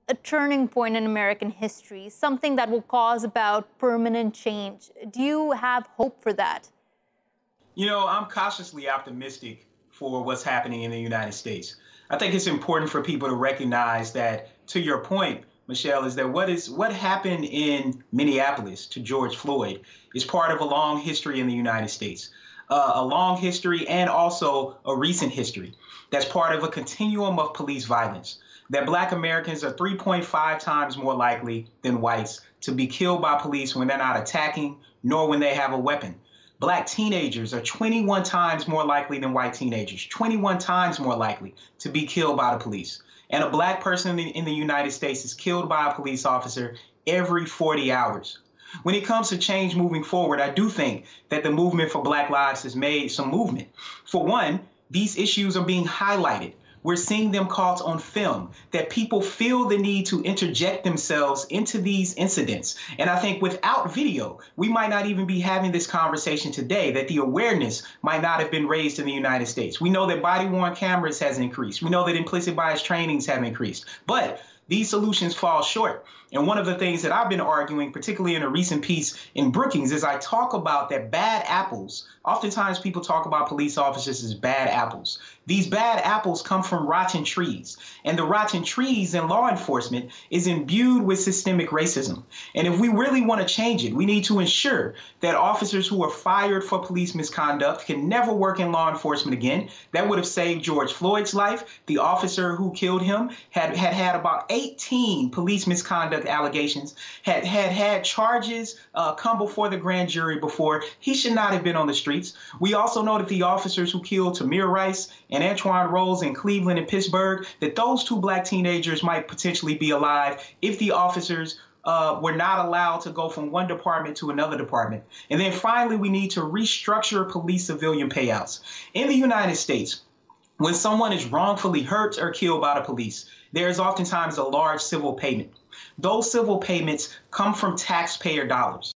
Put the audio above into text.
a turning point in American history, something that will cause about permanent change. Do you have hope for that? I'm cautiously optimistic for what's happening in the United States. I think it's important for people to recognize that, to your point, Michelle, is that what happened in Minneapolis to George Floyd is part of a long history in the United States, a long history and also a recent history that's part of a continuum of police violence. That Black Americans are 3.5 times more likely than whites to be killed by police when they're not attacking, nor when they have a weapon. Black teenagers are 21 times more likely than white teenagers, 21 times more likely to be killed by the police. And a Black person in the United States is killed by a police officer every 40 hours. When it comes to change moving forward, I do think that the movement for Black lives has made some movement. For one, these issues are being highlighted. We're seeing them caught on film, that people feel the need to interject themselves into these incidents. And I think without video, we might not even be having this conversation today, that the awareness might not have been raised in the United States. We know that body-worn cameras has increased. We know that implicit bias trainings have increased. But these solutions fall short. And one of the things that I've been arguing, particularly in a recent piece in Brookings, is I talk about that bad apples. Oftentimes people talk about police officers as bad apples. These bad apples come from rotten trees. And the rotten trees in law enforcement is imbued with systemic racism. And if we really want to change it, we need to ensure that officers who are fired for police misconduct can never work in law enforcement again. That would have saved George Floyd's life. The officer who killed him had about 18 police misconduct allegations, had charges come before the grand jury before. He should not have been on the streets. We also know that the officers who killed Tamir Rice and Antoine Rose in Cleveland and Pittsburgh, that those two Black teenagers might potentially be alive if the officers were not allowed to go from one department to another department. And then finally, we need to restructure police civilian payouts. In the United States, when someone is wrongfully hurt or killed by the police, there is oftentimes a large civil payment. Those civil payments come from taxpayer dollars.